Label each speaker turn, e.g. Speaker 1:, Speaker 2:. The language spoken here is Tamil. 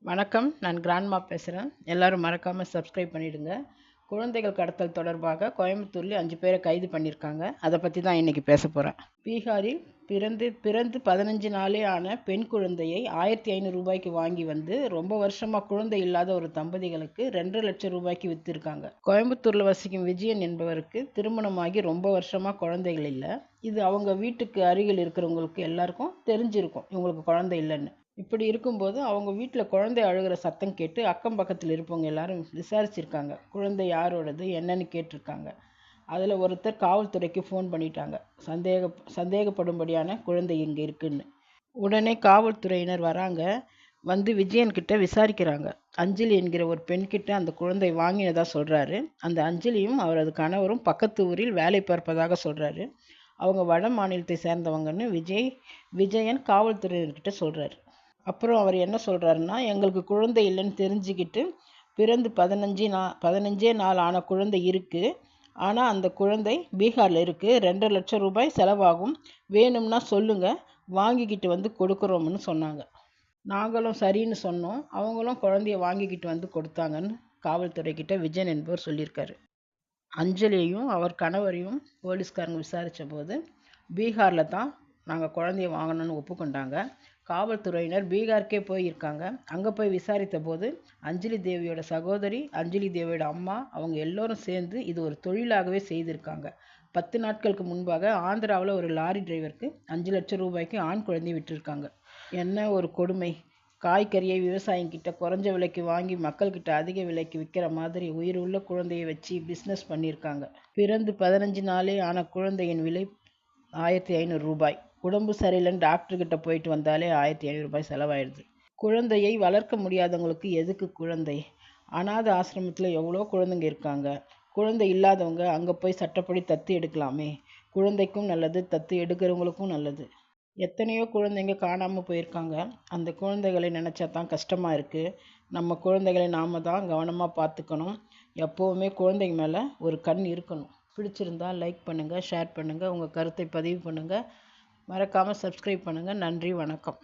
Speaker 1: வணக்கம். நான் கிராண்ட்மா பேசுகிறேன். எல்லாரும் மறக்காமல் சப்ஸ்கிரைப் பண்ணிடுங்க. குழந்தைகள் கடத்தல் தொடர்பாக கோயம்புத்தூர்ல 5 பேரை கைது பண்ணியிருக்காங்க. அதை பற்றி தான் இன்னைக்கு பேச போகிறேன். பீகாரில் பிறந்து 15 நாளே ஆன பெண் குழந்தையை 1500 ரூபாய்க்கு வாங்கி வந்து ரொம்ப வருஷமாக குழந்தை இல்லாத ஒரு தம்பதிகளுக்கு 2.5 லட்சம் ரூபாய்க்கு விற்றுருக்காங்க. கோயம்புத்தூரில் வசிக்கும் விஜயன் என்பவருக்கு திருமணமாகி ரொம்ப வருஷமாக குழந்தைகள் இல்லை. இது அவங்க வீட்டுக்கு அருகில் இருக்கிறவங்களுக்கு எல்லாருக்கும் தெரிஞ்சிருக்கும் இவங்களுக்கு குழந்தை இல்லைன்னு. இப்படி இருக்கும்போது அவங்க வீட்டில் குழந்தை அழுகிற சத்தம் கேட்டு அக்கம் பக்கத்தில் இருப்பவங்க எல்லாரும் விசாரிச்சிருக்காங்க. குழந்தை யாரோடது என்னன்னு கேட்டிருக்காங்க. அதில் ஒருத்தர் காவல்துறைக்கு ஃபோன் பண்ணிட்டாங்க. சந்தேகப்படும்படியான குழந்தை இங்கே இருக்குன்னு. உடனே காவல்துறையினர் வராங்க. வந்து விஜயன்கிட்ட விசாரிக்கிறாங்க. அஞ்சலி என்கிற ஒரு பெண்கிட்ட அந்த குழந்தை வாங்கினதா சொல்கிறாரு. அந்த அஞ்சலியும் அவரது கணவரும் பக்கத்து ஊரில் வேலை பார்ப்பதாக சொல்கிறாரு. அவங்க வட மாநிலத்தை சேர்ந்தவங்கன்னு விஜயன் காவல்துறையினர்கிட்ட சொல்கிறாரு. அப்புறம் அவர் என்ன சொல்கிறாருன்னா, எங்களுக்கு குழந்தை இல்லைன்னு தெரிஞ்சுக்கிட்டு பிறந்து 15 நாள் ஆன குழந்தை இருக்குது. ஆனால் அந்த குழந்தை பீகாரில் இருக்குது. 2.5 லட்சம் ரூபாய் செலவாகும். வேணும்னா சொல்லுங்கள், வாங்கிக்கிட்டு வந்து கொடுக்குறோம்னு சொன்னாங்க. நாங்களும் சரின்னு சொன்னோம். அவங்களும் குழந்தைய வாங்கிக்கிட்டு வந்து கொடுத்தாங்கன்னு காவல்துறைக்கிட்ட விஜயன் என்பவர் சொல்லியிருக்காரு. அஞ்சலியையும் அவர் கணவரையும் போலீஸ்காரங்க விசாரித்த போது பீகாரில் தான் நாங்கள் குழந்தைய வாங்கணும்னு ஒப்புக்கொண்டாங்க. காவல்துறையினர் பீகாருக்கே போயிருக்காங்க. அங்கே போய் விசாரித்த போது அஞ்சலி தேவியோட சகோதரி, அஞ்சலி தேவியோட அம்மா அவங்க எல்லோரும் சேர்ந்து இது ஒரு தொழிலாகவே செய்திருக்காங்க. 10 நாட்களுக்கு முன்பாக ஆந்திராவில் ஒரு லாரி டிரைவருக்கு 5 லட்சம் ரூபாய்க்கு ஆண் குழந்தையை விட்டுருக்காங்க. என்ன ஒரு கொடுமை! காய்கறியை விவசாயிங்கிட்ட குறைஞ்ச விலைக்கு வாங்கி மக்கள்கிட்ட அதிக விலைக்கு விற்கிற மாதிரி உயிர் உள்ள குழந்தையை வச்சு பிஸ்னஸ் பண்ணியிருக்காங்க. பிறந்து 15 நாளே ஆன குழந்தையின் விலை 1500 ரூபாய். உடம்பு சரியில்லைன்னு டாக்டர்கிட்ட போயிட்டு வந்தாலே 1500 ரூபாய் செலவாயிடுது. குழந்தையை வளர்க்க முடியாதவங்களுக்கு எதுக்கு குழந்தை? அனாதை ஆசிரமத்தில் எவ்வளோ குழந்தைங்க இருக்காங்க. குழந்தை இல்லாதவங்க அங்கே போய் சட்டப்படி தத்து எடுக்கலாமே. குழந்தைக்கும் நல்லது, தத்து எடுக்கிறவங்களுக்கும் நல்லது. எத்தனையோ குழந்தைங்க காணாமல் போயிருக்காங்க. அந்த குழந்தைகளை நினச்சா தான் கஷ்டமாக இருக்குது. நம்ம குழந்தைகளை நாம் தான் கவனமாக பார்த்துக்கணும். எப்போவுமே குழந்தைங்க மேலே ஒரு கண் இருக்கணும். பிடிச்சிருந்தா லைக் பண்ணுங்கள், ஷேர் பண்ணுங்கள், உங்கள் கருத்தை பதிவு பண்ணுங்கள். மறக்காமல் சப்ஸ்கிரைப் பண்ணுங்கள். நன்றி, வணக்கம்.